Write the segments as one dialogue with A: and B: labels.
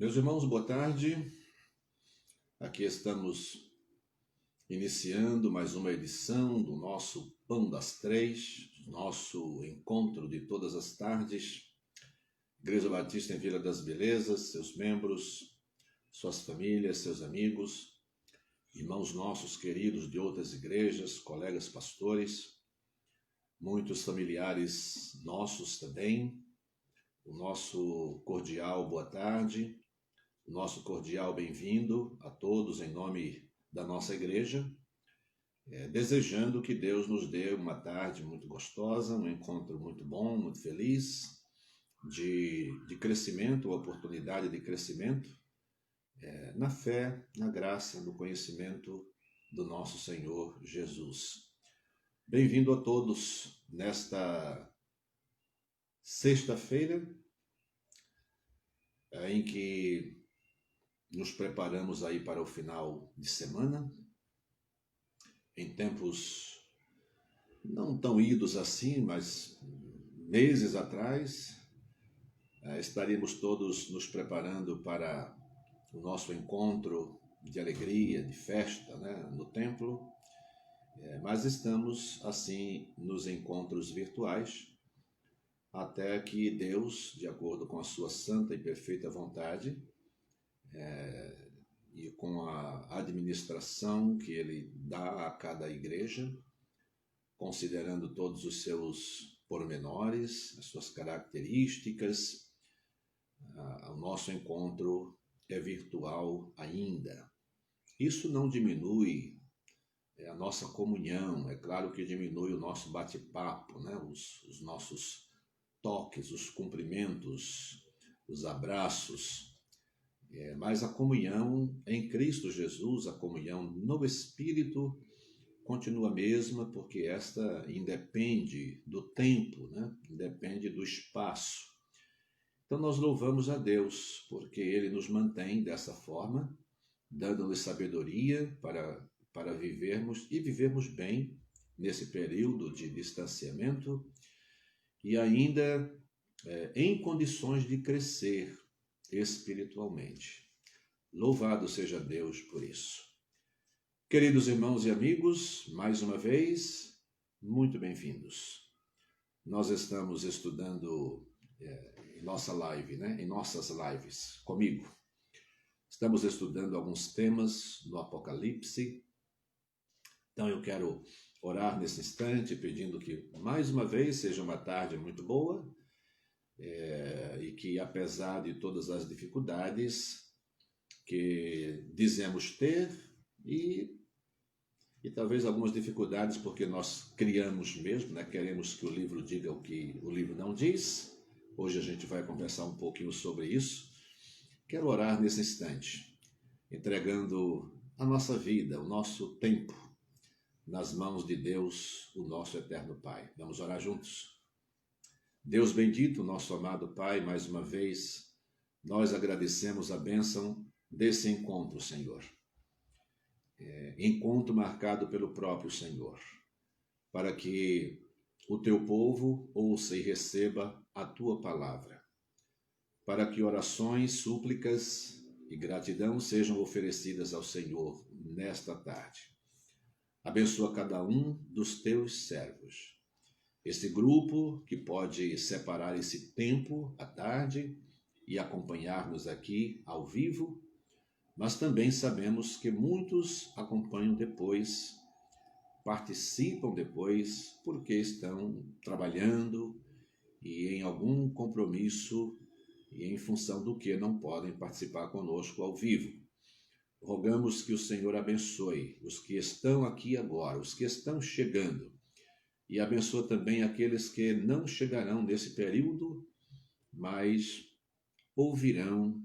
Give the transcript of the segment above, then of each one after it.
A: Meus irmãos, boa tarde. Aqui estamos iniciando mais uma edição do nosso Pão das Três, nosso encontro de todas as tardes. Igreja Batista em Vila das Belezas, seus membros, suas famílias, seus amigos, irmãos nossos queridos de outras igrejas, colegas pastores, muitos familiares nossos também. O nosso cordial boa tarde. Nosso cordial bem-vindo a todos em nome da nossa igreja, desejando que Deus nos dê uma tarde muito gostosa, um encontro muito bom, muito feliz, de crescimento, uma oportunidade de crescimento, na fé, na graça, no conhecimento do nosso Senhor Jesus. Bem-vindo a todos nesta sexta-feira, em que nos preparamos aí para o final de semana, em tempos não tão idos assim, mas meses atrás, estaríamos todos nos preparando para o nosso encontro de alegria, de festa, no templo, mas estamos assim nos encontros virtuais, até que Deus, de acordo com a sua santa e perfeita vontade, e com a administração que Ele dá a cada igreja, considerando todos os seus pormenores, as suas características, o nosso encontro é virtual ainda. Isso não diminui a nossa comunhão, é claro que diminui o nosso bate-papo, os nossos toques, os cumprimentos, os abraços, mas a comunhão em Cristo Jesus, a comunhão no Espírito, continua a mesma, porque esta independe do tempo, independe do espaço. Então nós louvamos a Deus, porque Ele nos mantém dessa forma, dando-nos sabedoria para vivermos e vivermos bem nesse período de distanciamento e ainda em condições de crescer espiritualmente. Louvado seja Deus por isso. Queridos irmãos e amigos, mais uma vez, muito bem-vindos. Nós estamos estudando em nossa live, em nossas lives, comigo. Estamos estudando alguns temas do Apocalipse. Então eu quero orar nesse instante, pedindo que mais uma vez seja uma tarde muito boa, e que apesar de todas as dificuldades que dizemos ter e talvez algumas dificuldades porque nós criamos mesmo, queremos que o livro diga o que o livro não diz. Hoje a gente vai conversar um pouquinho sobre isso. Quero orar nesse instante, entregando a nossa vida, o nosso tempo nas mãos de Deus, o nosso eterno Pai. Vamos orar juntos? Deus bendito, nosso amado Pai, mais uma vez, nós agradecemos a bênção desse encontro, Senhor. Encontro marcado pelo próprio Senhor, para que o teu povo ouça e receba a tua palavra, para que orações, súplicas e gratidão sejam oferecidas ao Senhor nesta tarde. Abençoa cada um dos teus servos. Esse grupo que pode separar esse tempo à tarde e acompanhar-nos aqui ao vivo, mas também sabemos que muitos acompanham depois, participam depois, porque estão trabalhando e em algum compromisso e em função do que não podem participar conosco ao vivo. Rogamos que o Senhor abençoe os que estão aqui agora, os que estão chegando, e abençoa também aqueles que não chegarão nesse período, mas ouvirão,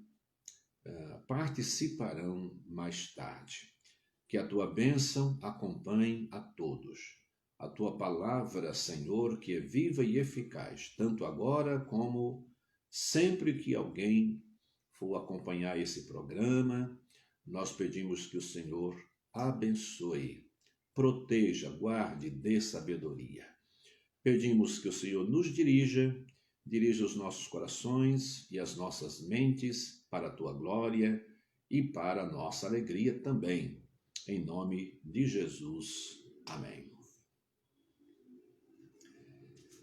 A: participarão mais tarde. Que a tua bênção acompanhe a todos. A tua palavra, Senhor, que é viva e eficaz, tanto agora como sempre que alguém for acompanhar esse programa, nós pedimos que o Senhor abençoe, proteja, guarde, dê sabedoria. Pedimos que o Senhor nos dirija os nossos corações e as nossas mentes para a tua glória e para a nossa alegria também. Em nome de Jesus. Amém.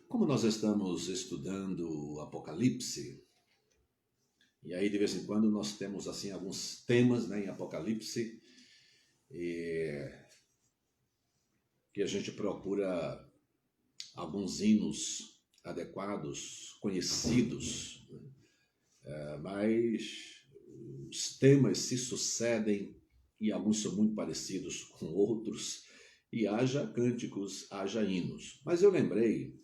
A: Como nós estamos estudando o Apocalipse, e aí de vez em quando nós temos assim alguns temas, né, em Apocalipse, que a gente procura alguns hinos adequados, conhecidos, mas os temas se sucedem e alguns são muito parecidos com outros, e haja cânticos, haja hinos. Mas eu lembrei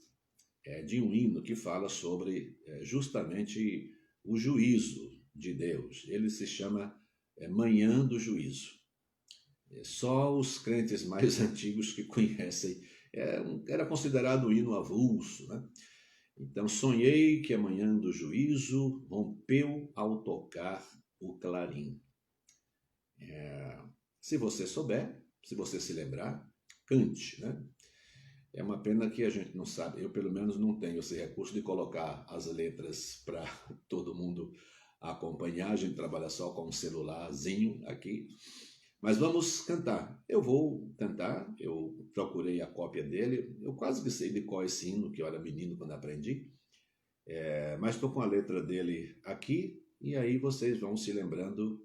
A: de um hino que fala sobre justamente o juízo de Deus. Ele se chama Manhã do Juízo. Só os crentes mais antigos que conhecem. Era considerado um hino avulso, né? Então, sonhei que a manhã do juízo rompeu ao tocar o clarim. Se você souber, se você se lembrar, cante, né? É uma pena que a gente não sabe, eu pelo menos não tenho esse recurso de colocar as letras para todo mundo acompanhar, a gente trabalha só com um celularzinho aqui, mas vamos cantar. Eu vou cantar, eu procurei a cópia dele, eu quase que sei de qual é esse hino, que eu era menino quando aprendi, mas estou com a letra dele aqui, e aí vocês vão se lembrando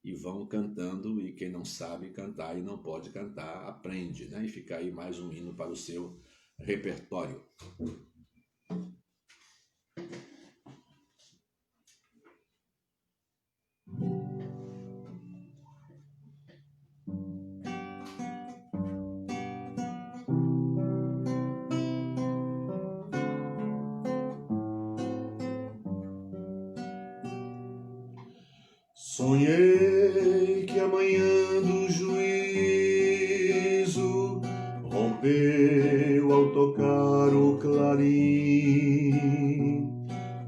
A: e vão cantando, e quem não sabe cantar e não pode cantar, aprende, né? E fica aí mais um hino para o seu repertório. Sonhei que a manhã do juízo rompeu ao tocar o clarim.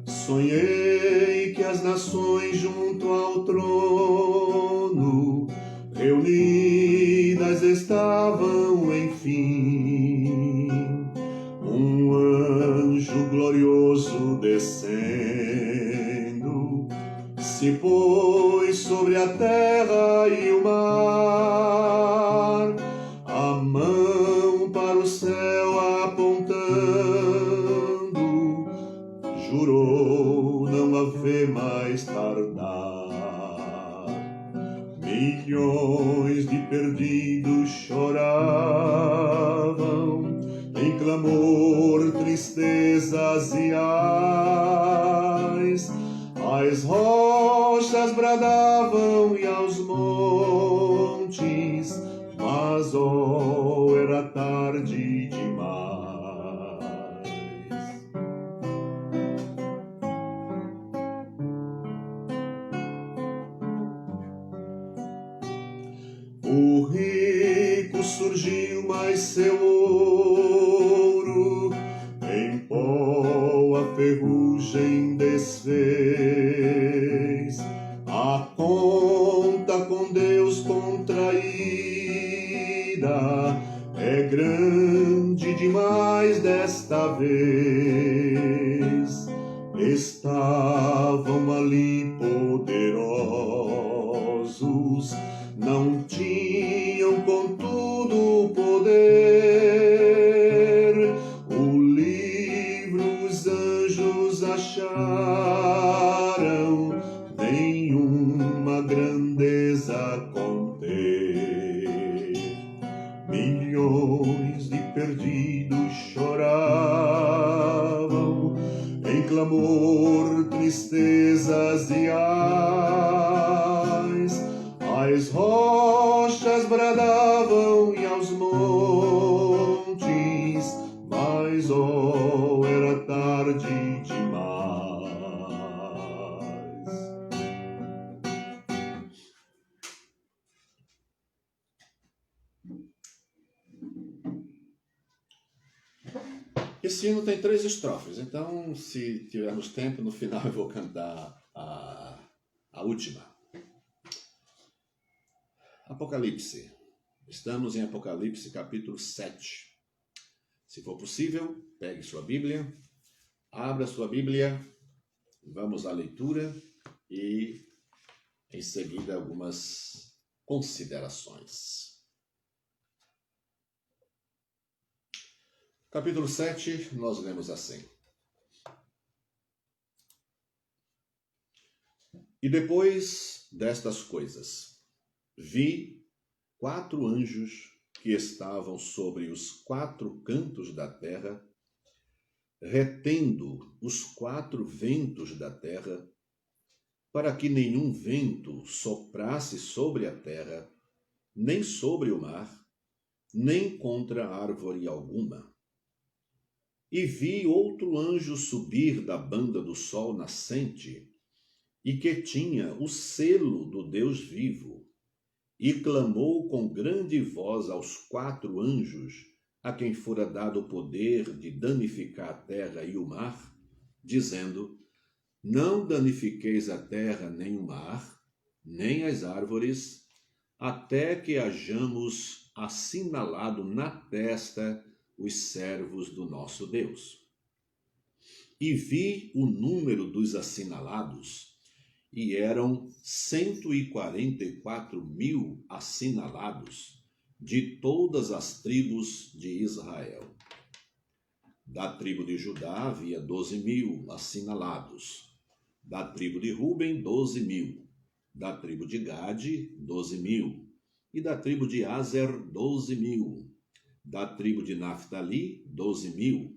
A: Sonhei que as nações junto ao trono reunidas estavam, enfim. Um anjo glorioso descendo se pôs sobre a terra e o mar, a mão para o céu apontando, jurou não haver mais tardar. Milhões de perdidos choravam, em clamor, tristezas e ais. As rochas bradavam e aos montes, mas era tarde demais. O rico surgiu, mas seu ouro em pó a ferrugem desfez. A conta com Deus contraída é grande demais desta vez. Estavam ali poderosos, não tinham contudo poder. O livro os anjos acharam, nenhuma grandeza conter. Milhões de perdidos choravam, em clamor, tristezas e ais. As rochas bradavam e aos montes, mas era tarde demais. Esse hino tem 3 estrofes, então se tivermos tempo, no final eu vou cantar a última. Apocalipse. Estamos em Apocalipse capítulo 7. Se for possível, pegue sua Bíblia, abra sua Bíblia, vamos à leitura e Em seguida, algumas considerações. Capítulo 7, nós lemos assim. E depois destas coisas, vi 4 anjos que estavam sobre os 4 cantos da terra, retendo os 4 ventos da terra, para que nenhum vento soprasse sobre a terra, nem sobre o mar, nem contra árvore alguma. E vi outro anjo subir da banda do sol nascente, e que tinha o selo do Deus vivo, e clamou com grande voz aos 4 anjos, a quem fora dado o poder de danificar a terra e o mar, dizendo: não danifiqueis a terra nem o mar, nem as árvores, até que hajamos assinalado na testa os servos do nosso Deus. E vi o número dos assinalados, e eram 144.000 assinalados, de todas as tribos de Israel. Da tribo de Judá havia 12.000 assinalados. Da tribo de Ruben, 12.000. Da tribo de Gade, 12.000. E da tribo de Aser, 12.000. Da tribo de Naftali, 12.000.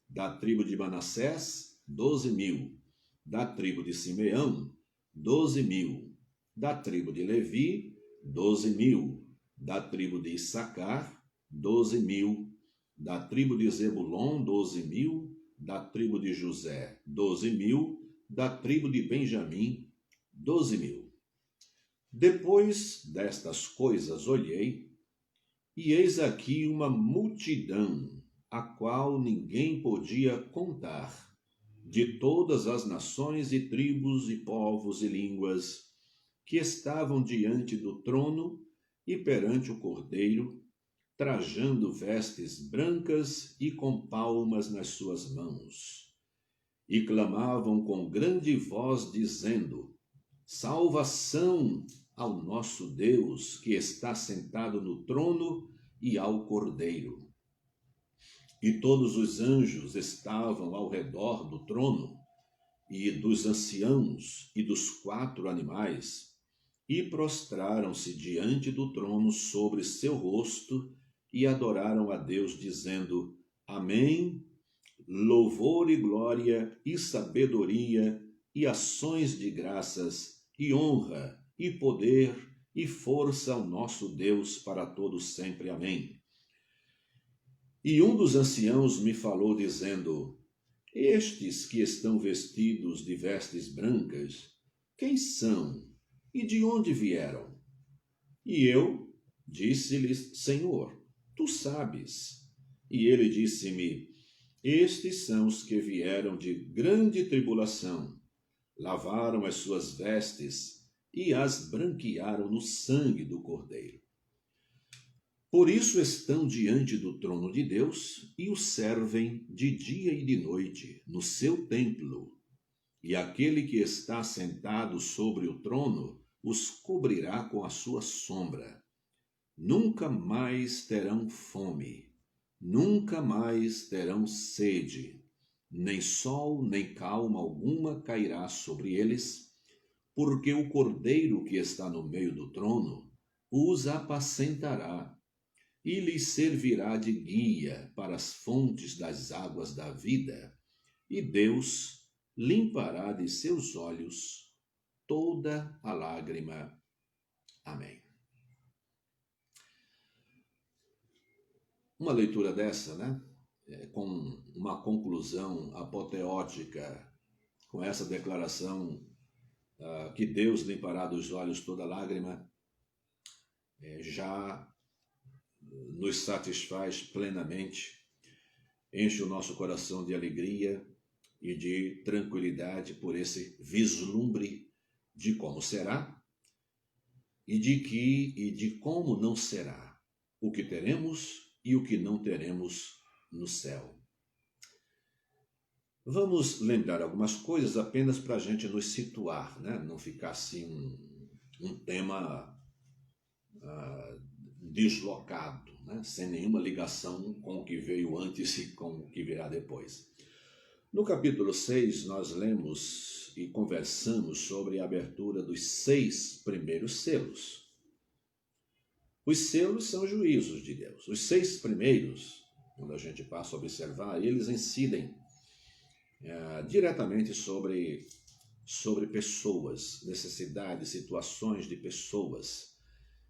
A: Da tribo de Manassés, 12.000. Da tribo de Simeão, 12.000. Da tribo de Levi, 12.000. Da tribo de Issacar, 12.000. Da tribo de Zebulon, 12.000. Da tribo de José, 12.000. Da tribo de Benjamim, 12.000. Depois destas coisas olhei, e eis aqui uma multidão, a qual ninguém podia contar, de todas as nações e tribos e povos e línguas, que estavam diante do trono e perante o Cordeiro, trajando vestes brancas e com palmas nas suas mãos. E clamavam com grande voz, dizendo: salvação ao nosso Deus, que está sentado no trono, e ao Cordeiro. E todos os anjos estavam ao redor do trono, e dos anciãos, e dos 4 animais, e prostraram-se diante do trono sobre seu rosto, e adoraram a Deus, dizendo: Amém, louvor e glória, e sabedoria, e ações de graças, e honra, e poder, e força ao nosso Deus para todos sempre. Amém. E um dos anciãos me falou, dizendo: estes que estão vestidos de vestes brancas, quem são e de onde vieram? E eu disse-lhes: Senhor, tu sabes. E ele disse-me: estes são os que vieram de grande tribulação, lavaram as suas vestes e as branquearam no sangue do Cordeiro. Por isso estão diante do trono de Deus e o servem de dia e de noite no seu templo. E aquele que está sentado sobre o trono os cobrirá com a sua sombra. Nunca mais terão fome, nunca mais terão sede, nem sol nem calma alguma cairá sobre eles, porque o Cordeiro que está no meio do trono os apacentará e lhes servirá de guia para as fontes das águas da vida, e Deus limpará de seus olhos toda a lágrima. Amém. Uma leitura dessa, né? Com uma conclusão apoteótica, com essa declaração que Deus limpará dos olhos toda lágrima, já nos satisfaz plenamente, enche o nosso coração de alegria e de tranquilidade por esse vislumbre de como será e de como não será, o que teremos e o que não teremos no céu. Vamos lembrar algumas coisas apenas para a gente nos situar, né? Não ficar assim um tema deslocado, né? Sem nenhuma ligação com o que veio antes e com o que virá depois. No capítulo 6, nós lemos e conversamos sobre a abertura dos 6 primeiros selos. Os selos são juízos de Deus. Os 6 primeiros, quando a gente passa a observar, eles incidem diretamente sobre pessoas, necessidades, situações de pessoas.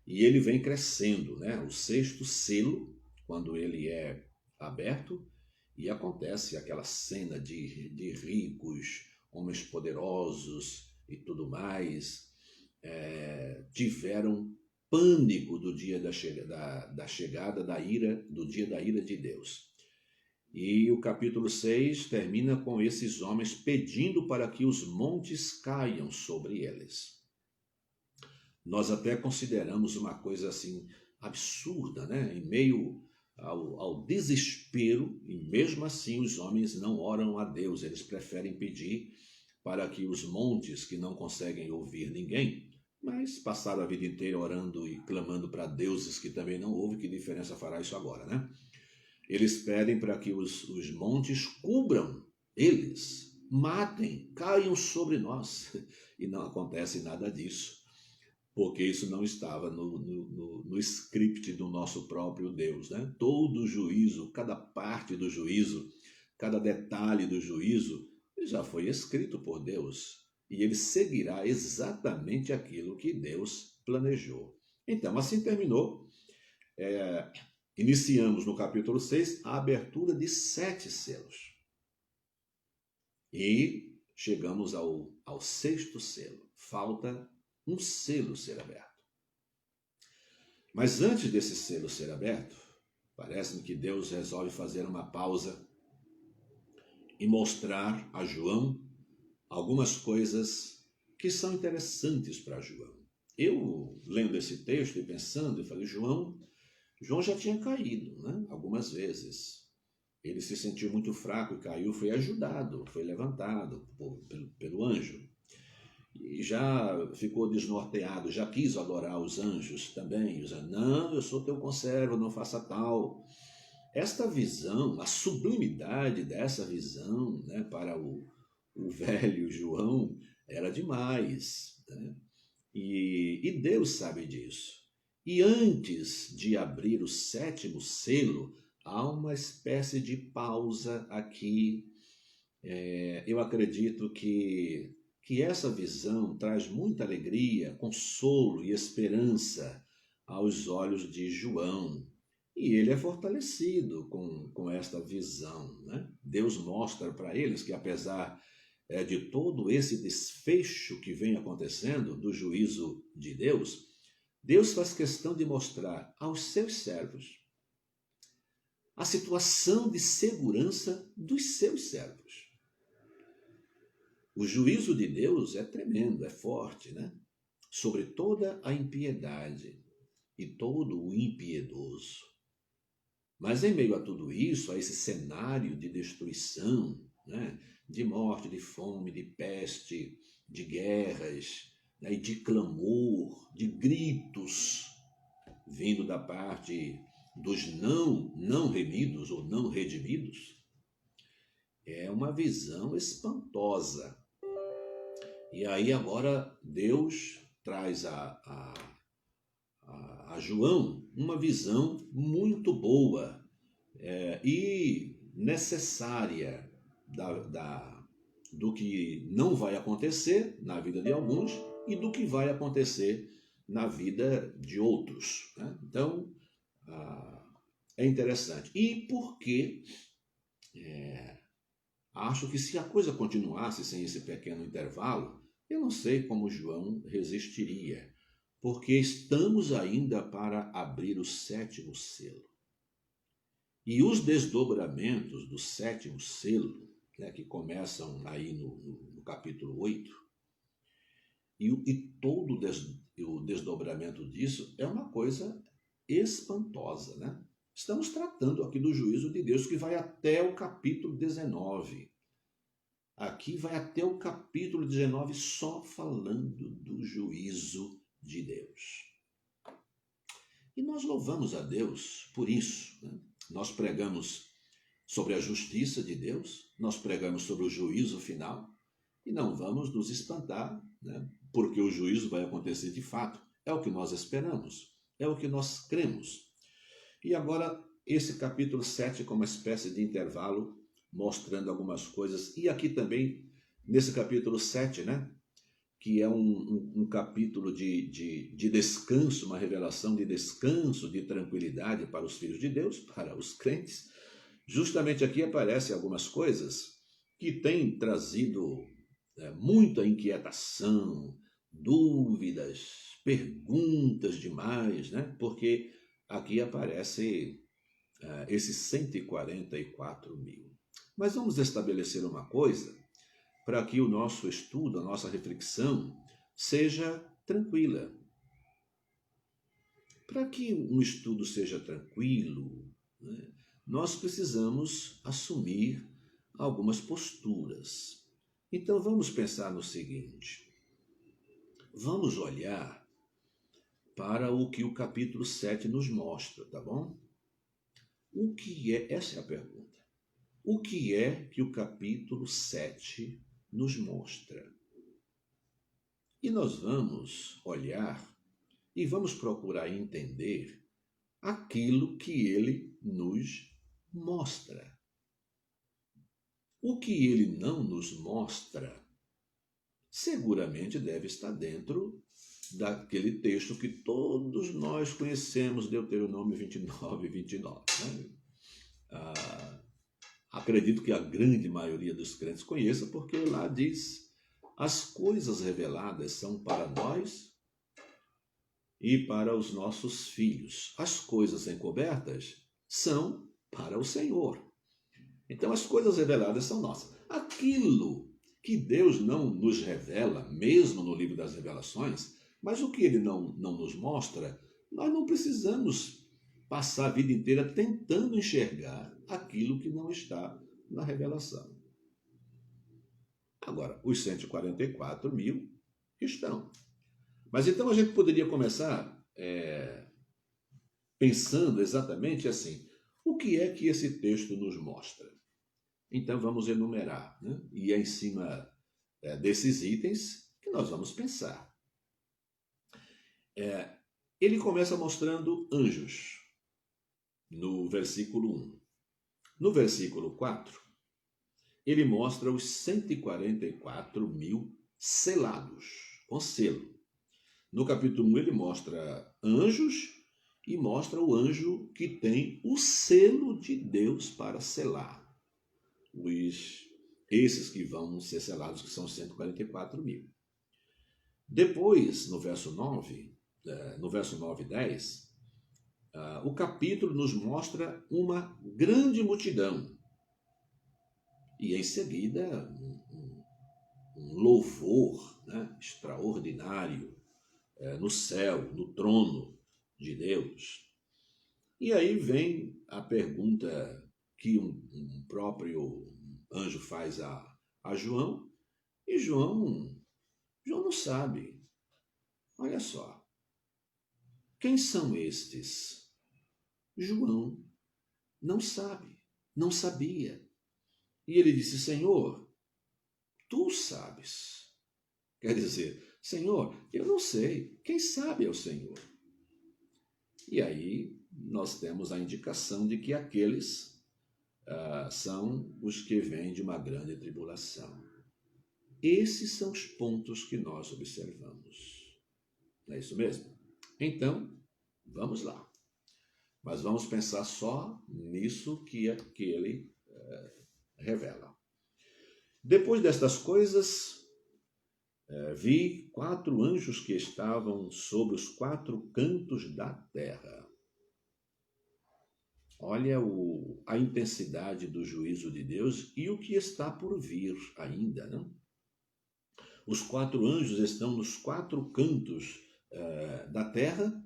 A: E ele vem crescendo, né? O 6º selo, quando ele é aberto, e acontece aquela cena de ricos, homens poderosos e tudo mais, tiveram pânico do dia da chegada da ira, do dia da ira de Deus. E o capítulo 6 termina com esses homens pedindo para que os montes caiam sobre eles. Nós até consideramos uma coisa assim absurda, né? Em meio ao desespero, e mesmo assim os homens não oram a Deus, eles preferem pedir para que os montes, que não conseguem ouvir ninguém, mas passaram a vida inteira orando e clamando para deuses que também não ouvem, que diferença fará isso agora, né? Eles pedem para que os montes cubram eles, matem, caiam sobre nós, e não acontece nada disso, porque isso não estava no script do nosso próprio Deus, né? Todo o juízo, cada parte do juízo, cada detalhe do juízo, já foi escrito por Deus, e ele seguirá exatamente aquilo que Deus planejou. Então, assim terminou. Iniciamos no capítulo 6 a abertura de 7 selos. E chegamos ao 6º selo. Falta um selo ser aberto. Mas antes desse selo ser aberto, parece-me que Deus resolve fazer uma pausa e mostrar a João algumas coisas que são interessantes para João. Eu, lendo esse texto e pensando, eu falei, João já tinha caído, né? Algumas vezes. Ele se sentiu muito fraco e caiu, foi ajudado, foi levantado pelo anjo. E já ficou desnorteado, já quis adorar os anjos também. Os anjos, não, eu sou teu conservo, não faça tal. Esta visão, a sublimidade dessa visão, né, para o velho João, era demais, né? E Deus sabe disso. E antes de abrir o 7º selo, há uma espécie de pausa aqui. Eu acredito que essa visão traz muita alegria, consolo e esperança aos olhos de João. E ele é fortalecido com esta visão, né? Deus mostra para eles que, apesar de todo esse desfecho que vem acontecendo do juízo de Deus, Deus faz questão de mostrar aos seus servos a situação de segurança dos seus servos. O juízo de Deus é tremendo, é forte, né? Sobre toda a impiedade e todo o impiedoso. Mas em meio a tudo isso, a esse cenário de destruição, né? De morte, de fome, de peste, de guerras, e de clamor, de gritos, vindo da parte dos não remidos ou não redimidos, é uma visão espantosa. E aí agora Deus traz a João uma visão muito boa e necessária do que não vai acontecer na vida de alguns e do que vai acontecer na vida de outros, né? Então, é interessante. E porque acho que se a coisa continuasse sem esse pequeno intervalo, eu não sei como João resistiria, porque estamos ainda para abrir o 7º selo. E os desdobramentos do 7º selo, né, que começam aí no capítulo 8, e todo o desdobramento disso é uma coisa espantosa, né? Estamos tratando aqui do juízo de Deus que vai até o capítulo 19. Aqui vai até o capítulo 19 só falando do juízo de Deus. E nós louvamos a Deus por isso, né? Nós pregamos sobre a justiça de Deus, nós pregamos sobre o juízo final e não vamos nos espantar, né? Porque o juízo vai acontecer de fato. É o que nós esperamos, é o que nós cremos. E agora, esse capítulo 7 como uma espécie de intervalo, mostrando algumas coisas. E aqui também, nesse capítulo 7, né? Que é um capítulo de descanso, uma revelação de descanso, de tranquilidade para os filhos de Deus, para os crentes. Justamente aqui aparecem algumas coisas que têm trazido muita inquietação, dúvidas, perguntas demais, né? Porque aqui aparece esses 144 mil. Mas vamos estabelecer uma coisa para que o nosso estudo, a nossa reflexão seja tranquila. Para que um estudo seja tranquilo, né, nós precisamos assumir algumas posturas. Então vamos pensar no seguinte: vamos olhar para o que o capítulo 7 nos mostra, tá bom? O que é, essa é a pergunta, o que é que o capítulo 7 nos mostra? E nós vamos olhar e vamos procurar entender aquilo que ele nos mostra. O que ele não nos mostra, seguramente deve estar dentro daquele texto que todos nós conhecemos, Deuteronômio 29, 29. Né? Acredito que a grande maioria dos crentes conheça, porque lá diz: as coisas reveladas são para nós e para os nossos filhos. As coisas encobertas são para o Senhor. Então as coisas reveladas são nossas. Aquilo que Deus não nos revela, mesmo no livro das revelações, mas o que ele não nos mostra, nós não precisamos passar a vida inteira tentando enxergar aquilo que não está na revelação. Agora, os 144 mil estão. Mas então a gente poderia começar pensando exatamente assim: o que é que esse texto nos mostra? Então vamos enumerar, né? E é em cima desses itens que nós vamos pensar. Ele começa mostrando anjos, no versículo 1. No versículo 4, ele mostra os 144 mil selados, com selo. No capítulo 1, ele mostra anjos e mostra o anjo que tem o selo de Deus para selar. Esses que vão ser selados, que são 144 mil. Depois, no verso 9 e 10, o capítulo nos mostra uma grande multidão. E em seguida, um louvor, né, extraordinário no céu, no trono de Deus. E aí vem a pergunta que um próprio anjo faz a João, e João não sabe. Olha só. Quem são estes? João não sabe, não sabia. E ele disse: Senhor, tu sabes. Quer dizer, Senhor, eu não sei, quem sabe é o Senhor. E aí nós temos a indicação de que aqueles são os que vêm de uma grande tribulação. Esses são os pontos que nós observamos. Não é isso mesmo? Então, vamos lá. Mas vamos pensar só nisso que ele revela. Depois destas coisas, vi 4 anjos que estavam sobre os 4 cantos da terra. Olha a intensidade do juízo de Deus e o que está por vir ainda, não? Os 4 anjos estão nos 4 cantos da terra.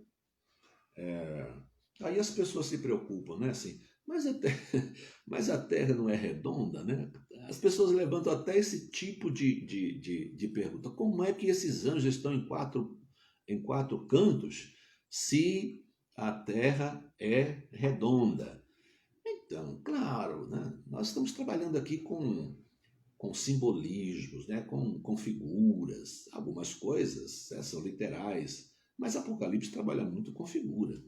A: Aí as pessoas se preocupam, né? Assim, mas a terra não é redonda, né? As pessoas levantam até esse tipo de pergunta. Como é que esses anjos estão em 4 em 4 cantos se a terra é redonda? Então, claro, né? Nós estamos trabalhando aqui com simbolismos, né? com figuras. Algumas coisas são literais, mas Apocalipse trabalha muito com figura.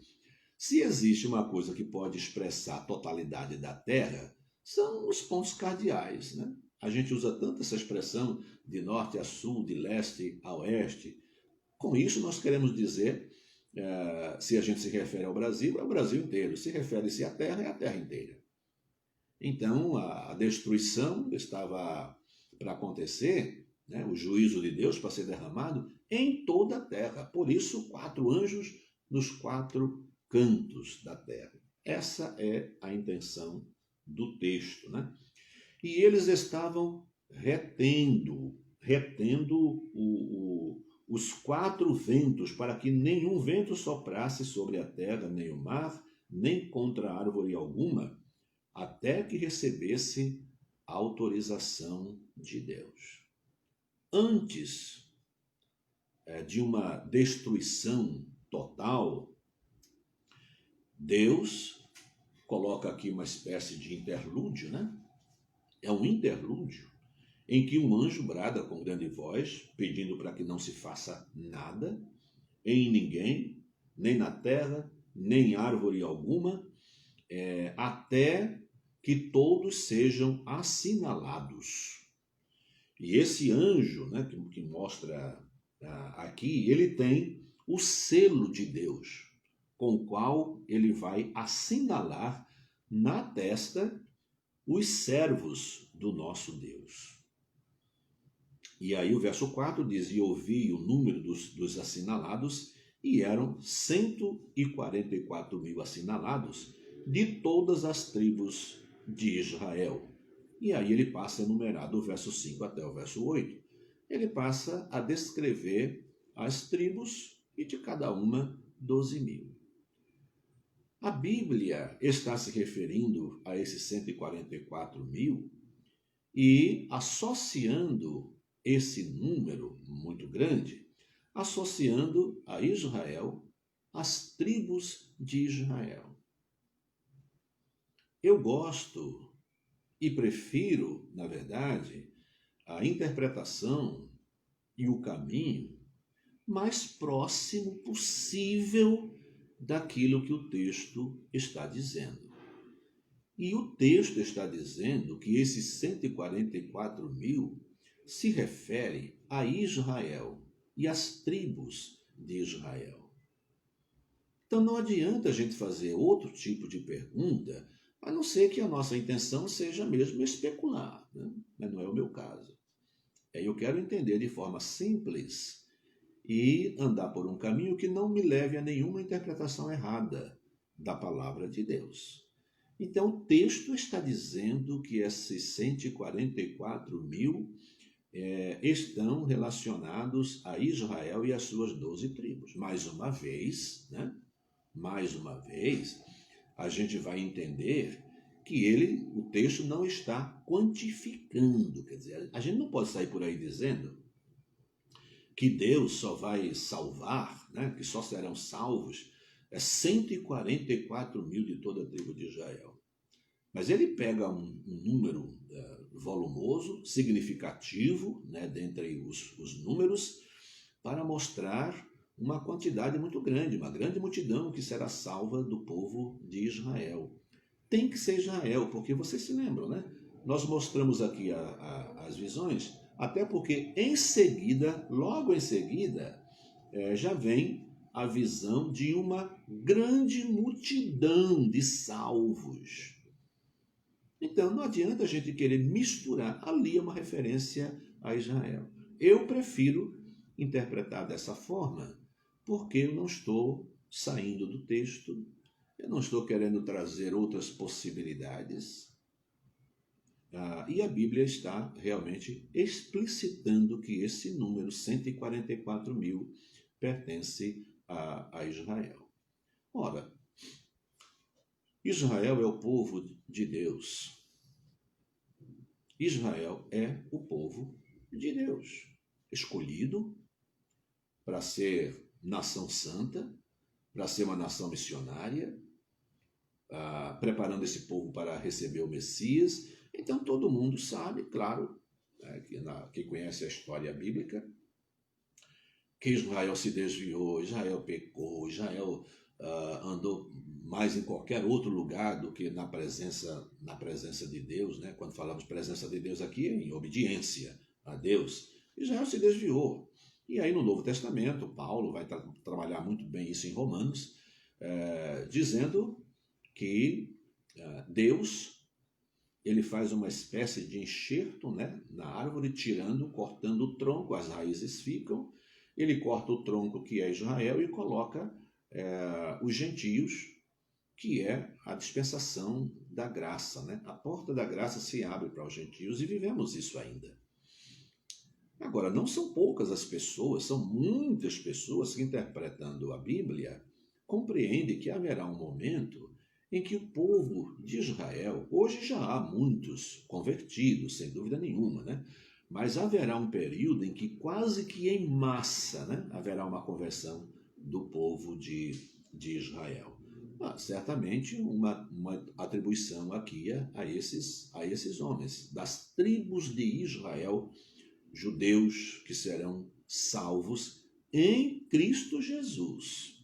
A: Se existe uma coisa que pode expressar a totalidade da Terra, são os pontos cardeais, né? A gente usa tanto essa expressão de norte a sul, de leste a oeste. Com isso, nós queremos dizer, se a gente se refere ao Brasil, é o Brasil inteiro. Se refere-se à Terra, é a Terra inteira. Então, a destruição estava para acontecer, né? O juízo de Deus para ser derramado em toda a terra. Por isso, 4 anjos nos 4 cantos da terra. Essa é a intenção do texto, né? E eles estavam retendo os 4 ventos, para que nenhum vento soprasse sobre a terra, nem o mar, nem contra árvore alguma, até que recebesse a autorização de Deus. Antes de uma destruição total, Deus coloca aqui uma espécie de interlúdio, né? É um interlúdio em que um anjo brada com grande voz, pedindo para que não se faça nada, em ninguém, nem na terra, nem árvore alguma, até que todos sejam assinalados. E esse anjo, né, que mostra aqui, ele tem o selo de Deus, com o qual ele vai assinalar na testa os servos do nosso Deus. E aí o verso 4 diz, e ouvi o número dos assinalados, e eram 144 mil assinalados de todas as tribos de Israel. E aí ele passa a enumerar do verso 5 até o verso 8. Ele passa a descrever as tribos e de cada uma 12 mil. A Bíblia está se referindo a esses 144 mil e associando esse número muito grande, associando a Israel as tribos de Israel. Eu gosto e prefiro, na verdade, a interpretação e o caminho mais próximo possível daquilo que o texto está dizendo. E o texto está dizendo que esses 144 mil se refere a Israel e às tribos de Israel. Então não adianta a gente fazer outro tipo de pergunta, a não ser que a nossa intenção seja mesmo especular, né? Mas não é o meu caso. Eu quero entender de forma simples e andar por um caminho que não me leve a nenhuma interpretação errada da palavra de Deus. Então o texto está dizendo que esses 144 mil estão relacionados a Israel e as suas 12 tribos. Mais uma vez, né? Mais uma vez, a gente vai entender que o texto não está quantificando. Quer dizer, a gente não pode sair por aí dizendo que Deus só vai salvar, né? Que só serão salvos 144 mil de toda a tribo de Israel. Mas ele pega um número volumoso, significativo, né, dentre os números, para mostrar uma quantidade muito grande, uma grande multidão que será salva do povo de Israel. Tem que ser Israel, porque vocês se lembram, né? Nós mostramos aqui as visões, até porque em seguida, logo em seguida, já vem a visão de uma grande multidão de salvos. Então, não adianta a gente querer misturar. Ali é uma referência a Israel. Eu prefiro interpretar dessa forma, porque eu não estou saindo do texto, eu não estou querendo trazer outras possibilidades. E a Bíblia está realmente explicitando que esse número, 144 mil, pertence a Israel. Ora, Israel é o povo de Deus. Israel é o povo de Deus, escolhido para ser nação santa, para ser uma nação missionária, preparando esse povo para receber o Messias. Então todo mundo sabe, claro, quem conhece a história bíblica, que Israel se desviou, Israel pecou, Israel andou mais em qualquer outro lugar do que na presença de Deus, né? Quando falamos presença de Deus aqui, é em obediência a Deus. Israel se desviou. E aí no Novo Testamento, Paulo vai trabalhar muito bem isso em Romanos, dizendo que Deus, ele faz uma espécie de enxerto, né, na árvore, cortando o tronco, as raízes ficam, ele corta o tronco que é Israel e coloca os gentios, que é a dispensação da graça, né? A porta da graça se abre para os gentios e vivemos isso ainda. Agora, não são poucas as pessoas, são muitas pessoas que, interpretando a Bíblia, compreendem que haverá um momento em que o povo de Israel, hoje já há muitos convertidos, sem dúvida nenhuma, né? Mas haverá um período em que quase que em massa, né, haverá uma conversão do povo de Israel. Certamente uma atribuição aqui a esses homens, das tribos de Israel, judeus que serão salvos em Cristo Jesus.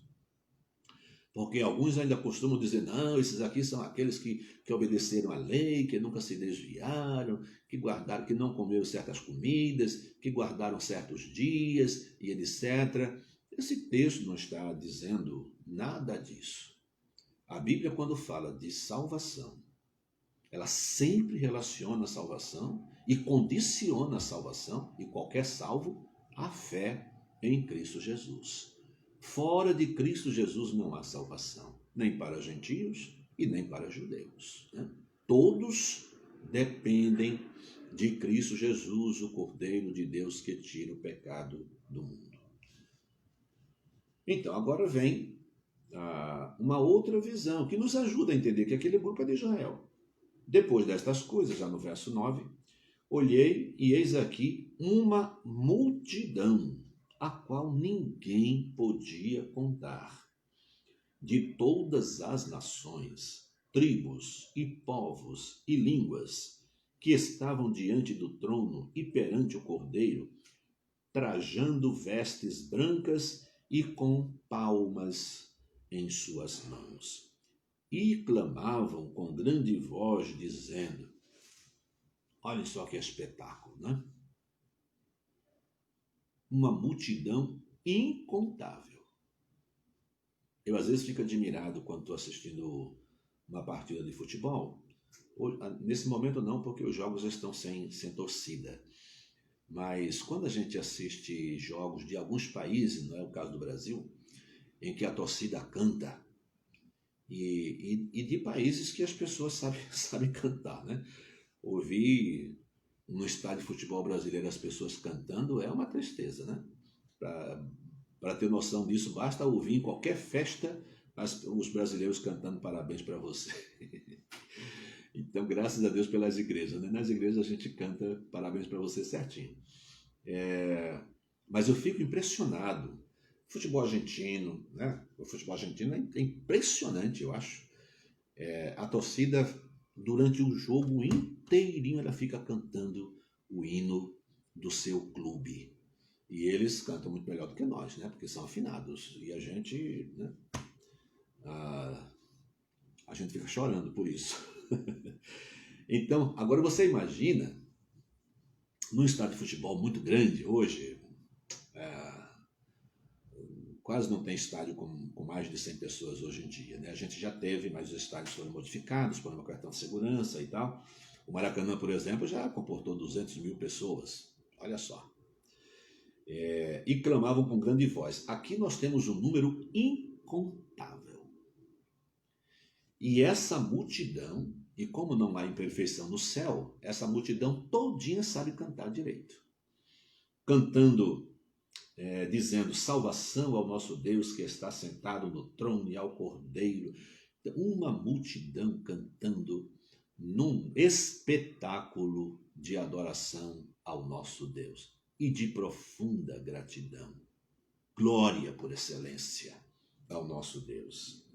A: Porque alguns ainda costumam dizer, não, esses aqui são aqueles que obedeceram à lei, que nunca se desviaram, que guardaram, que não comeram certas comidas, que guardaram certos dias e etc. Esse texto não está dizendo nada disso. A Bíblia, quando fala de salvação, ela sempre relaciona a salvação e condiciona a salvação, e qualquer salvo, à fé em Cristo Jesus. Fora de Cristo Jesus não há salvação, nem para gentios e nem para judeus, né? Todos dependem de Cristo Jesus, o Cordeiro de Deus que tira o pecado do mundo. Então, agora vem uma outra visão que nos ajuda a entender que aquele grupo é de Israel. Depois destas coisas, já no verso 9, olhei e eis aqui uma multidão, a qual ninguém podia contar, de todas as nações, tribos e povos e línguas, que estavam diante do trono e perante o Cordeiro, trajando vestes brancas e com palmas em suas mãos. E clamavam com grande voz, dizendo, olhem só que espetáculo, né? Uma multidão incontável. Eu às vezes fico admirado quando estou assistindo uma partida de futebol. Nesse momento não, porque os jogos estão sem torcida. Mas quando a gente assiste jogos de alguns países, não é o caso do Brasil, em que a torcida canta, e de países que as pessoas sabem cantar, né? Ouvir no estádio de futebol brasileiro as pessoas cantando é uma tristeza, né? Para ter noção disso, basta ouvir em qualquer festa os brasileiros cantando parabéns para você. Então, graças a Deus pelas igrejas, né? Nas igrejas a gente canta parabéns para você certinho. Mas eu fico impressionado. Futebol argentino, né? O futebol argentino é impressionante, eu acho. A torcida, durante o jogo inteirinho, ela fica cantando o hino do seu clube. E eles cantam muito melhor do que nós, né? Porque são afinados. E a gente, né? A gente fica chorando por isso. Então, agora você imagina, num estádio de futebol muito grande hoje, quase não tem estádio com mais de 100 pessoas hoje em dia, né? A gente já teve, mas os estádios foram modificados, por um cartão de segurança e tal. O Maracanã, por exemplo, já comportou 200 mil pessoas. Olha só. E clamavam com grande voz. Aqui nós temos um número incontável. E essa multidão, e como não há imperfeição no céu, essa multidão todinha sabe cantar direito. Cantando, dizendo, salvação ao nosso Deus que está sentado no trono e ao Cordeiro. Uma multidão cantando num espetáculo de adoração ao nosso Deus e de profunda gratidão. glória por excelência ao nosso Deus.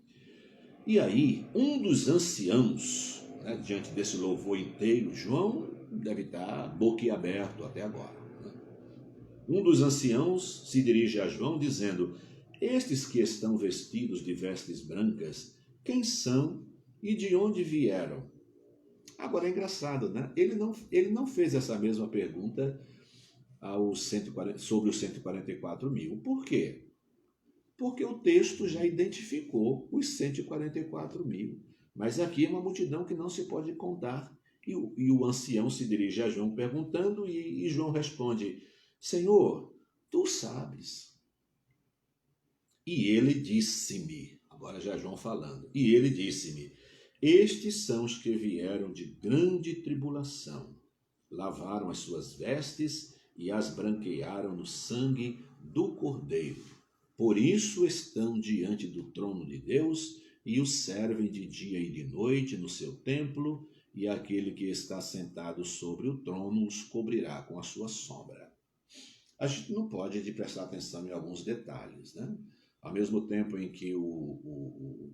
A: E aí, um dos anciãos, né, diante desse louvor inteiro, João deve estar boquiaberto até agora. Né? Um dos anciãos se dirige a João dizendo: estes que estão vestidos de vestes brancas, quem são e de onde vieram? Agora é engraçado, né? Ele não fez essa mesma pergunta sobre os 144 mil. Por quê? Porque o texto já identificou os 144 mil. Mas aqui é uma multidão que não se pode contar. E o ancião se dirige a João perguntando, e João responde: Senhor, tu sabes. E ele disse-me, agora já João falando, e ele disse-me: estes são os que vieram de grande tribulação, lavaram as suas vestes e as branquearam no sangue do Cordeiro. Por isso estão diante do trono de Deus e o servem de dia e de noite no seu templo, e aquele que está sentado sobre o trono os cobrirá com a sua sombra. A gente não pode prestar atenção em alguns detalhes, né? Ao mesmo tempo em que o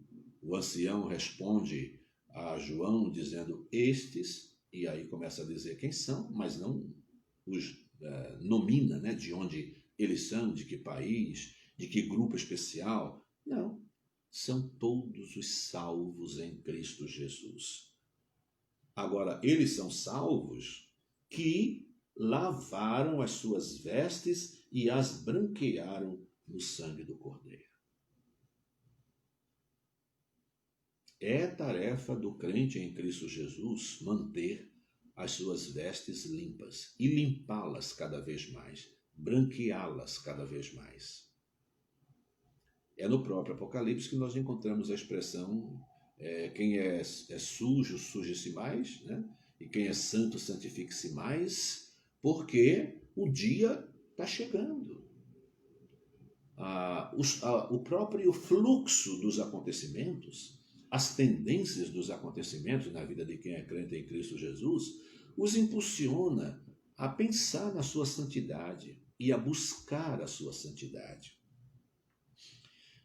A: ancião responde a João dizendo estes, e aí começa a dizer quem são, mas não os nomina, né, de onde eles são, de que país, de que grupo especial. Não, são todos os salvos em Cristo Jesus. Agora, eles são salvos que lavaram as suas vestes e as branquearam no sangue do Cordeiro. É tarefa do crente em Cristo Jesus manter as suas vestes limpas e limpá-las cada vez mais, branqueá-las cada vez mais. É no próprio Apocalipse que nós encontramos a expressão quem é sujo, suje-se mais, né? E quem é santo, santifique-se mais, porque o dia está chegando. O próprio fluxo dos acontecimentos, as tendências dos acontecimentos na vida de quem é crente em Cristo Jesus, os impulsiona a pensar na sua santidade e a buscar a sua santidade.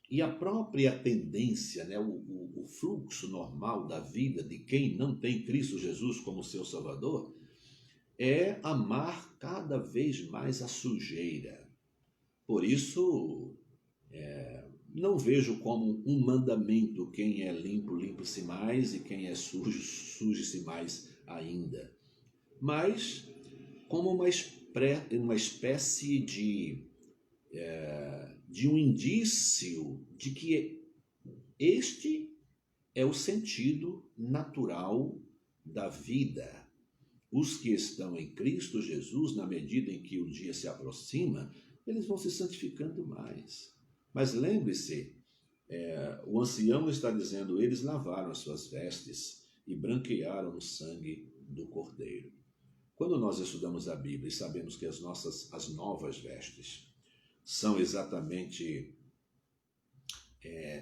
A: E a própria tendência, né, o fluxo normal da vida de quem não tem Cristo Jesus como seu Salvador, é amar cada vez mais a sujeira. Por isso, não vejo como um mandamento: quem é limpo, limpe-se mais, e quem é sujo, suje-se mais ainda. Mas como uma espécie de um indício de que este é o sentido natural da vida. Os que estão em Cristo Jesus, na medida em que o dia se aproxima, eles vão se santificando mais. Mas lembre-se, o ancião está dizendo: eles lavaram as suas vestes e branquearam no sangue do Cordeiro. Quando nós estudamos a Bíblia e sabemos que as novas vestes são exatamente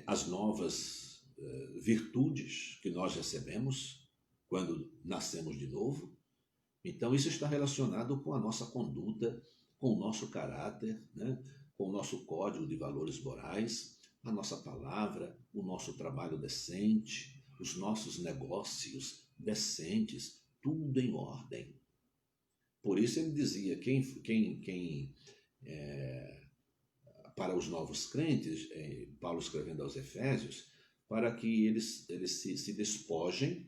A: as novas virtudes que nós recebemos quando nascemos de novo, então isso está relacionado com a nossa conduta, com o nosso caráter, né? Com o nosso código de valores morais, a nossa palavra, o nosso trabalho decente, os nossos negócios decentes, tudo em ordem. Por isso ele dizia, para os novos crentes, Paulo escrevendo aos Efésios, para que eles se despojem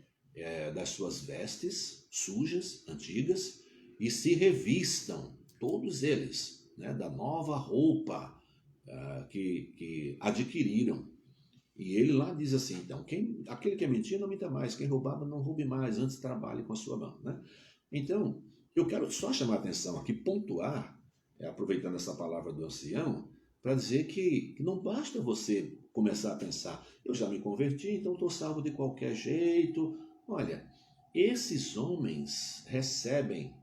A: das suas vestes sujas, antigas, e se revistam, todos eles, né, da nova roupa que adquiriram. E ele lá diz assim, então, aquele que é mentir não minta mais, quem roubava não roube mais, antes trabalhe com a sua mão. Né? Então, eu quero só chamar a atenção aqui, pontuar, aproveitando essa palavra do ancião, para dizer que não basta você começar a pensar: eu já me converti, então estou salvo de qualquer jeito. Olha, esses homens recebem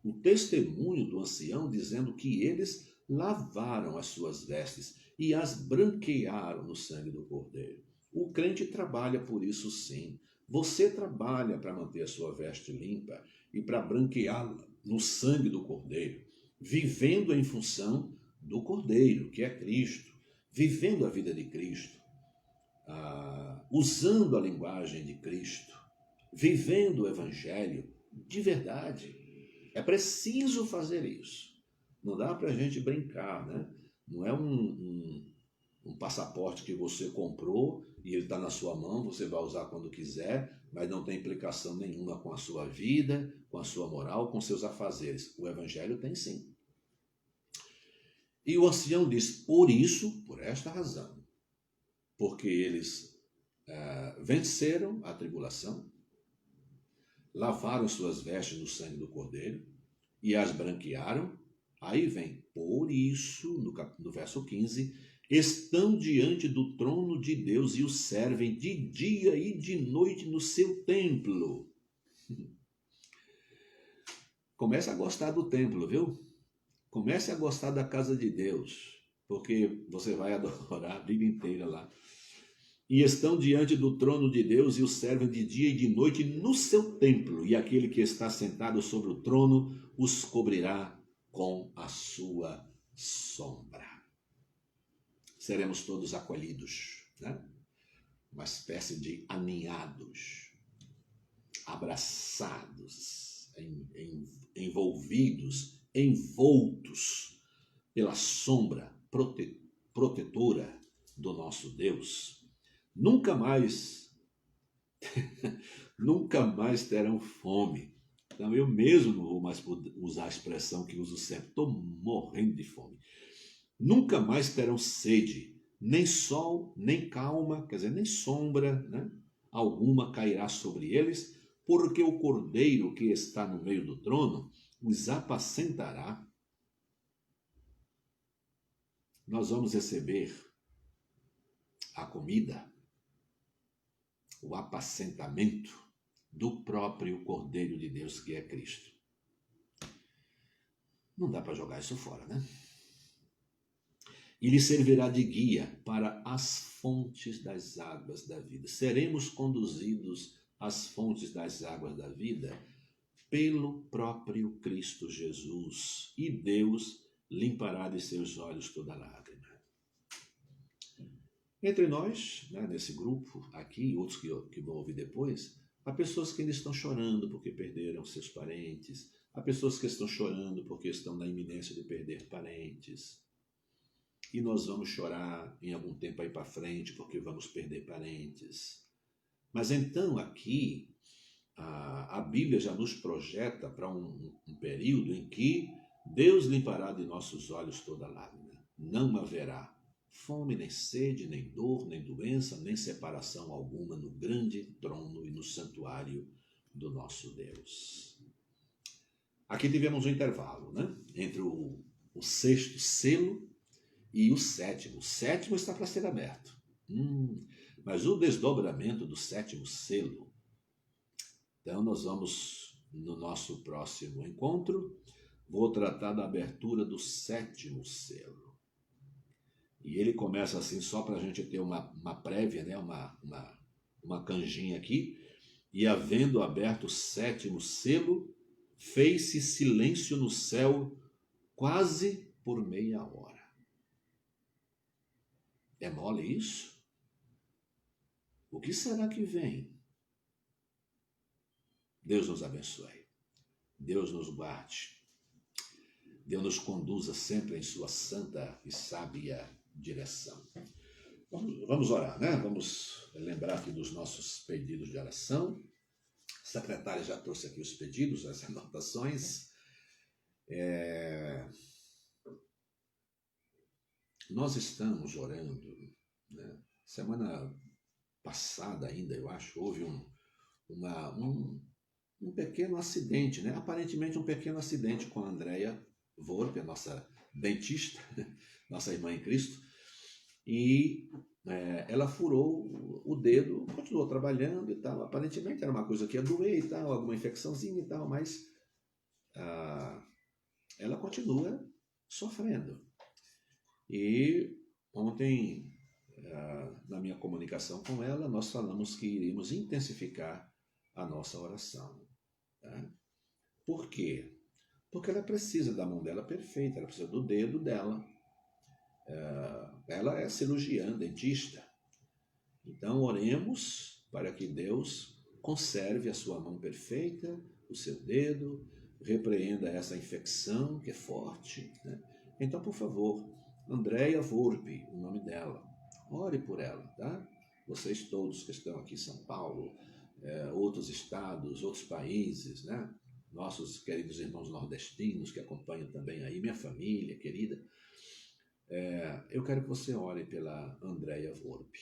A: o testemunho do ancião dizendo que eles lavaram as suas vestes e as branquearam no sangue do Cordeiro. O crente trabalha por isso, sim. Você trabalha para manter a sua veste limpa e para branqueá-la no sangue do Cordeiro, vivendo em função do Cordeiro, que é Cristo, vivendo a vida de Cristo, usando a linguagem de Cristo, vivendo o Evangelho de verdade. É preciso fazer isso. Não dá para a gente brincar, né? Não é um passaporte que você comprou e ele está na sua mão, você vai usar quando quiser, mas não tem implicação nenhuma com a sua vida, com a sua moral, com seus afazeres. O Evangelho tem sim. E o ancião diz, por isso, por esta razão, porque eles venceram a tribulação, lavaram suas vestes no sangue do Cordeiro e as branquearam. Aí vem, por isso, no verso 15, estão diante do trono de Deus e o servem de dia e de noite no seu templo. Comece a gostar do templo, viu? Comece a gostar da casa de Deus, porque você vai adorar a vida inteira lá. E estão diante do trono de Deus e o servem de dia e de noite no seu templo, e aquele que está sentado sobre o trono os cobrirá com a sua sombra. Seremos todos acolhidos, né? Uma espécie de aninhados, abraçados, envolvidos, envoltos pela sombra protetora do nosso Deus. Nunca mais terão fome. Então eu mesmo não vou mais usar a expressão que uso sempre, estou morrendo de fome. Nunca mais terão sede, nem sol, nem calma, quer dizer, nem sombra, né, alguma cairá sobre eles, porque o Cordeiro que está no meio do trono os apacentará. Nós vamos receber a comida, o apacentamento do próprio Cordeiro de Deus, que é Cristo. Não dá para jogar isso fora, né? E lhe servirá de guia para as fontes das águas da vida. Seremos conduzidos às fontes das águas da vida pelo próprio Cristo Jesus. E Deus limpará de seus olhos toda lágrima. Entre nós, né, nesse grupo aqui, e outros que vão ouvir depois, há pessoas que ainda estão chorando porque perderam seus parentes. Há pessoas que estão chorando porque estão na iminência de perder parentes. E nós vamos chorar em algum tempo aí para frente porque vamos perder parentes. Mas então aqui, a Bíblia já nos projeta para um período em que Deus limpará de nossos olhos toda lágrima. Não haverá fome, nem sede, nem dor, nem doença, nem separação alguma no grande trono e no santuário do nosso Deus. Aqui tivemos um intervalo, né, entre o sexto selo e o sétimo. O sétimo está para ser aberto. Mas o desdobramento do sétimo selo. Então nós vamos, no nosso próximo encontro, vou tratar da abertura do sétimo selo. E ele começa assim, só para a gente ter uma prévia, né? uma canjinha aqui. E havendo aberto o sétimo selo, fez-se silêncio no céu quase por meia hora. É mole isso? O que será que vem? Deus nos abençoe. Deus nos guarde. Deus nos conduza sempre em sua santa e sábia direção. Vamos orar, né? Vamos lembrar aqui dos nossos pedidos de oração. A secretária já trouxe aqui os pedidos, as anotações. Nós estamos orando, né? Semana passada ainda, eu acho, houve um pequeno acidente, né? Aparentemente um pequeno acidente com a Andréia Volpe, a nossa dentista, nossa irmã em Cristo, e ela furou o dedo, continuou trabalhando e tal, aparentemente era uma coisa que ia doer e tal, alguma infecçãozinha e tal, mas ela continua sofrendo. E ontem, na minha comunicação com ela, nós falamos que iríamos intensificar a nossa oração. Tá? Por quê? Porque ela precisa da mão dela perfeita, ela precisa do dedo dela Ela é cirurgiã, dentista. Então, oremos para que Deus conserve a sua mão perfeita, o seu dedo, repreenda essa infecção que é forte, né? Então, por favor, Andréia Volpe, o nome dela, ore por ela, tá? Vocês todos que estão aqui em São Paulo, outros estados, outros países, né? Nossos queridos irmãos nordestinos que acompanham também aí, minha família querida, eu quero que você ore pela Andréia Volpe.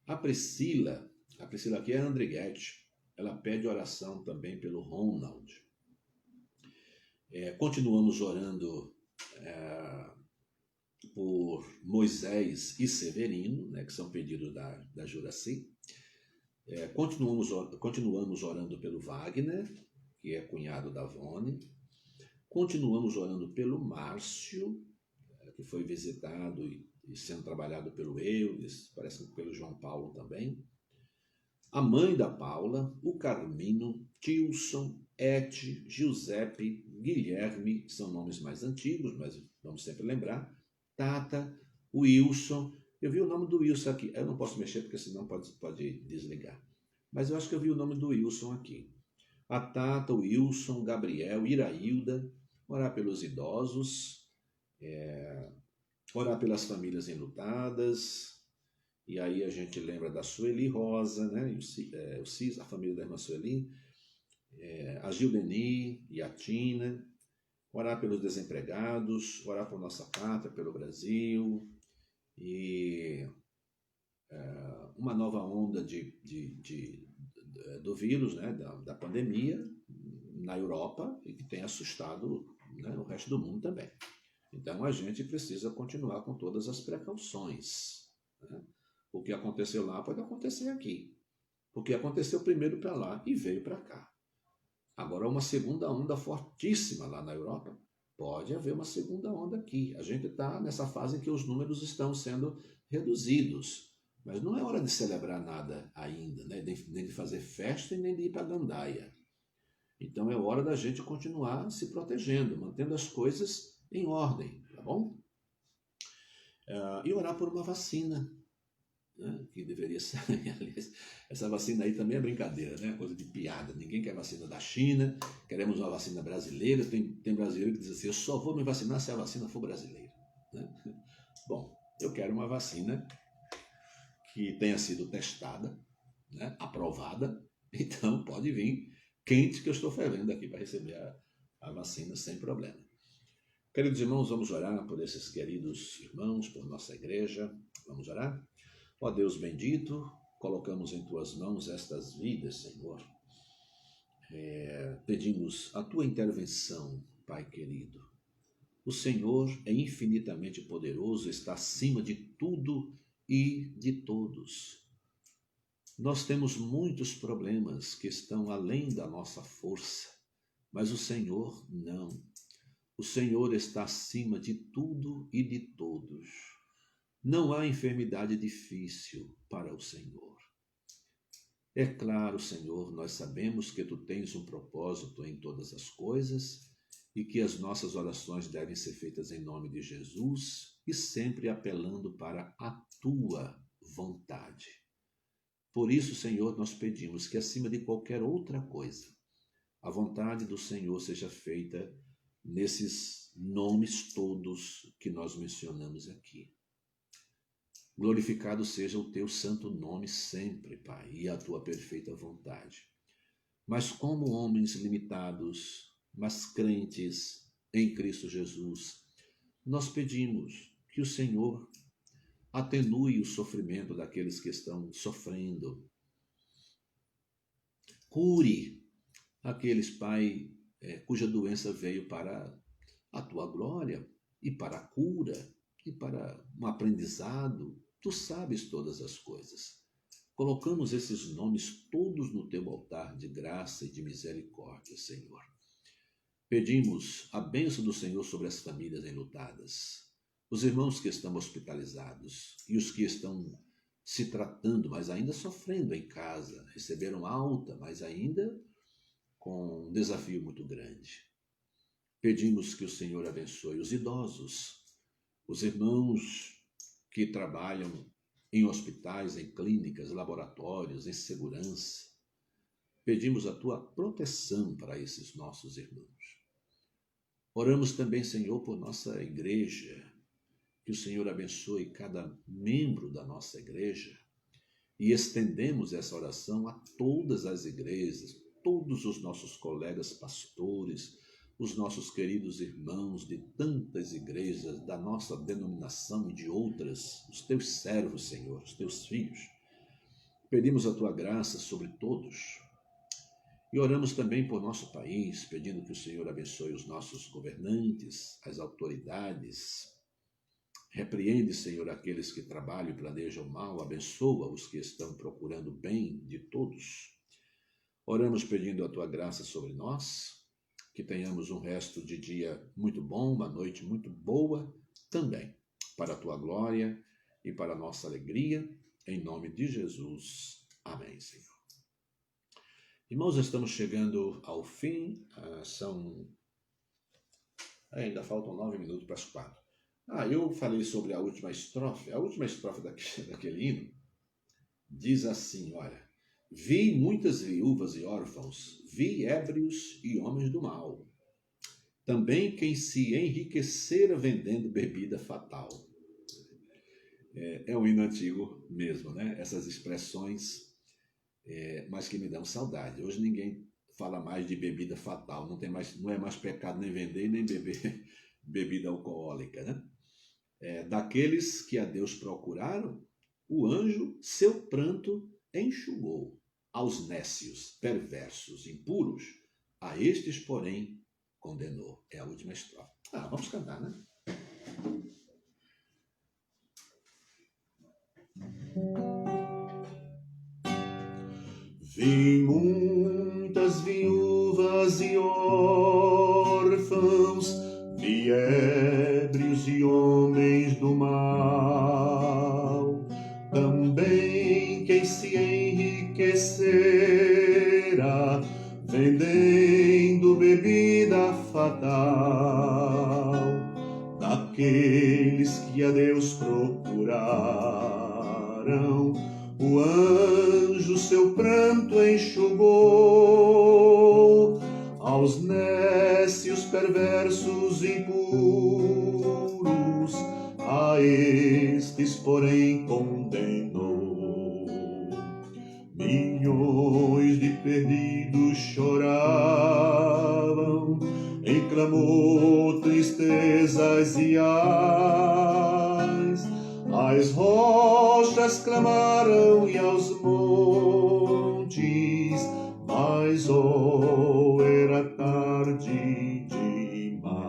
A: A Priscila aqui é a Andriguete, ela pede oração também pelo Ronald. Continuamos orando por Moisés e Severino, né, que são pedidos da Juraci. Continuamos orando pelo Wagner, que é cunhado da Vone. Continuamos orando pelo Márcio, que foi visitado e sendo trabalhado pelo Eudes, parece que pelo João Paulo também. A mãe da Paula, o Carmino, Tilson, Ete, Giuseppe, Guilherme, que são nomes mais antigos, mas vamos sempre lembrar, Tata, Wilson. Eu vi o nome do Wilson aqui. Eu não posso mexer porque senão pode desligar. Mas eu acho que eu vi o nome do Wilson aqui. A Tata, o Wilson, Gabriel, Irailda, orar pelos idosos, orar pelas famílias enlutadas. E aí a gente lembra da Sueli Rosa, né? A família da irmã Sueli, a Gildeni e a Tina, orar pelos desempregados, orar por nossa pátria, pelo Brasil, e uma nova onda do vírus, né? da pandemia na Europa, e que tem assustado, né? o resto do mundo também. Então a gente precisa continuar com todas as precauções, né? O que aconteceu lá pode acontecer aqui. O que aconteceu primeiro para lá e veio para cá. Agora, uma segunda onda fortíssima lá na Europa, pode haver uma segunda onda aqui. A gente está nessa fase em que os números estão sendo reduzidos. Mas não é hora de celebrar nada ainda, né? Nem de fazer festa e nem de ir para a gandaia. Então é hora da gente continuar se protegendo, mantendo as coisas em ordem, tá bom? E orar por uma vacina, né, que deveria ser. Essa vacina aí também é brincadeira, né? Coisa de piada. Ninguém quer vacina da China, queremos uma vacina brasileira. Tem brasileiro que diz assim: eu só vou me vacinar se a vacina for brasileira, né? Bom, eu quero uma vacina que tenha sido testada, né, aprovada. Então pode vir quente, que eu estou fervendo aqui para receber a vacina sem problema. Queridos irmãos, vamos orar por esses queridos irmãos, por nossa igreja. Vamos orar? Ó Deus bendito, colocamos em Tuas mãos estas vidas, Senhor. Pedimos a Tua intervenção, Pai querido. O Senhor é infinitamente poderoso, está acima de tudo e de todos. Nós temos muitos problemas que estão além da nossa força, mas o Senhor não. O Senhor está acima de tudo e de todos. Não há enfermidade difícil para o Senhor. É claro, Senhor, nós sabemos que Tu tens um propósito em todas as coisas e que as nossas orações devem ser feitas em nome de Jesus e sempre apelando para a Tua vontade. Por isso, Senhor, nós pedimos que acima de qualquer outra coisa, a vontade do Senhor seja feita nesses nomes todos que nós mencionamos aqui. Glorificado seja o Teu santo nome sempre, Pai, e a Tua perfeita vontade. Mas como homens limitados, mas crentes em Cristo Jesus, nós pedimos que o Senhor atenue o sofrimento daqueles que estão sofrendo. Cure aqueles, Pai, cuja doença veio para a Tua glória e para a cura e para um aprendizado. Tu sabes todas as coisas. Colocamos esses nomes todos no Teu altar de graça e de misericórdia, Senhor. Pedimos a bênção do Senhor sobre as famílias enlutadas, os irmãos que estão hospitalizados e os que estão se tratando, mas ainda sofrendo em casa, receberam alta, mas ainda com um desafio muito grande. Pedimos que o Senhor abençoe os idosos, os irmãos que trabalham em hospitais, em clínicas, laboratórios, em segurança. Pedimos a tua proteção para esses nossos irmãos. Oramos também, Senhor, por nossa igreja, que o Senhor abençoe cada membro da nossa igreja, e estendemos essa oração a todas as igrejas, todos os nossos colegas pastores, os nossos queridos irmãos de tantas igrejas, da nossa denominação e de outras, os teus servos, Senhor, os teus filhos. Pedimos a tua graça sobre todos. E oramos também por nosso país, pedindo que o Senhor abençoe os nossos governantes, as autoridades. Repreende, Senhor, aqueles que trabalham e planejam mal, abençoa os que estão procurando o bem de todos. Oramos pedindo a tua graça sobre nós, que tenhamos um resto de dia muito bom, uma noite muito boa também, para a tua glória e para a nossa alegria, em nome de Jesus. Amém, Senhor. Irmãos, estamos chegando ao fim, ainda faltam 9 minutos para as 4. Eu falei sobre a última estrofe. A última estrofe daquele hino diz assim, olha: vi muitas viúvas e órfãos, vi ébrios e homens do mal, também quem se enriquecera vendendo bebida fatal. É um hino antigo mesmo, né? Essas expressões, mas que me dão saudade. Hoje ninguém fala mais de bebida fatal, não é mais pecado nem vender nem beber bebida alcoólica, né? Daqueles que a Deus procuraram, o anjo seu pranto enxugou. Aos nécios, perversos, impuros, a estes, porém, condenou. É a última estrofe. Vamos cantar, né? Vi muitas viúvas e órfãos, vi ébrios e homens do mal, também quem se enriquecera, vendendo bebida fatal, daqueles que a Deus procuraram, o anjo seu pranto enxugou. Aos nécios, perversos, impuros, a estes, porém, condenou. Milhões de perdidos choravam, em clamor, tristezas e ais. As rochas clamaram e aos montes, mas era tarde demais.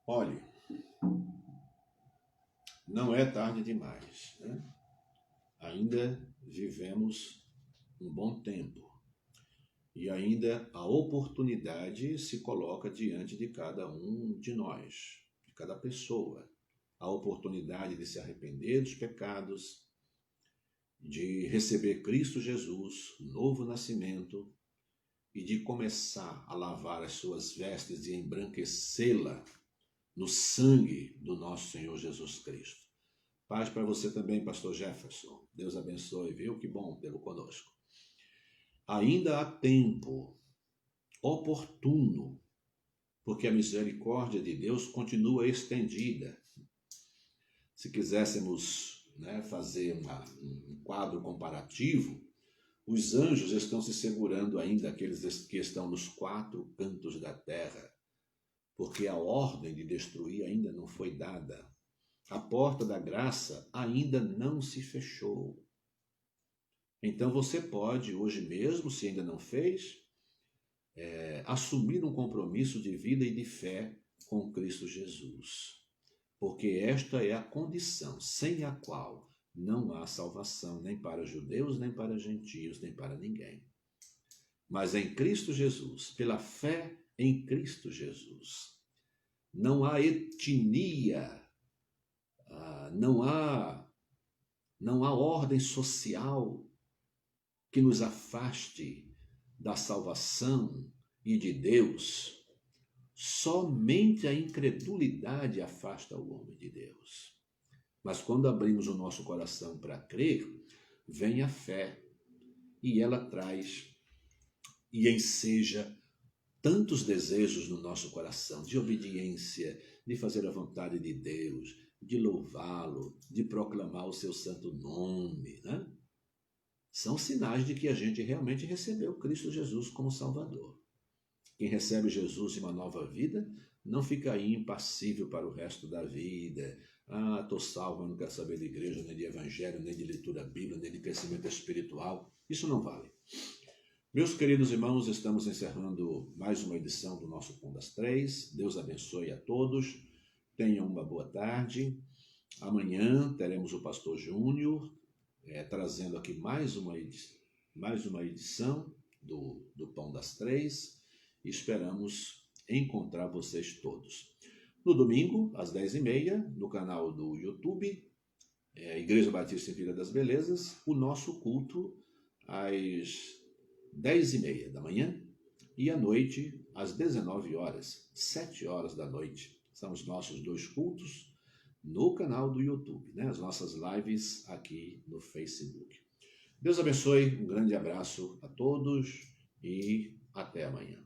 A: Olhe, não é tarde demais, né? Ainda vivemos um bom tempo. E ainda a oportunidade se coloca diante de cada um de nós, de cada pessoa. A oportunidade de se arrepender dos pecados, de receber Cristo Jesus, novo nascimento, e de começar a lavar as suas vestes e embranquecê-la no sangue do nosso Senhor Jesus Cristo. Paz para você também, pastor Jefferson. Deus abençoe, viu? Que bom tê-lo conosco. Ainda há tempo oportuno, porque a misericórdia de Deus continua estendida. Se quiséssemos, fazer um quadro comparativo, os anjos estão se segurando ainda, aqueles que estão nos 4 cantos da terra, porque a ordem de destruir ainda não foi dada. A porta da graça ainda não se fechou. Então você pode, hoje mesmo, se ainda não fez, assumir um compromisso de vida e de fé com Cristo Jesus. Porque esta é a condição sem a qual não há salvação, nem para judeus, nem para gentios, nem para ninguém. Mas em Cristo Jesus, pela fé em Cristo Jesus, não há etnia, não há ordem social que nos afaste da salvação e de Deus, somente a incredulidade afasta o homem de Deus. Mas quando abrimos o nosso coração para crer, vem a fé e ela traz e enseja tantos desejos no nosso coração de obediência, de fazer a vontade de Deus, de louvá-lo, de proclamar o seu santo nome, né? São sinais de que a gente realmente recebeu Cristo Jesus como Salvador. Quem recebe Jesus em uma nova vida não fica aí impassível para o resto da vida. Ah, estou salvo, eu não quero saber de igreja, nem de evangelho, nem de leitura bíblica, nem de crescimento espiritual. Isso não vale. Meus queridos irmãos, estamos encerrando mais uma edição do nosso Pão das Três. Deus abençoe a todos. Tenham uma boa tarde. Amanhã teremos o pastor Júnior trazendo aqui mais uma edição do Pão das Três. Esperamos encontrar vocês todos. No domingo, às 10h30, no canal do YouTube, Igreja Batista em Vila das Belezas, o nosso culto às 10h30 da manhã e à noite às 19 horas, 7 horas da noite. São os nossos dois cultos no canal do YouTube, né? As nossas lives aqui no Facebook. Deus abençoe, um grande abraço a todos e até amanhã.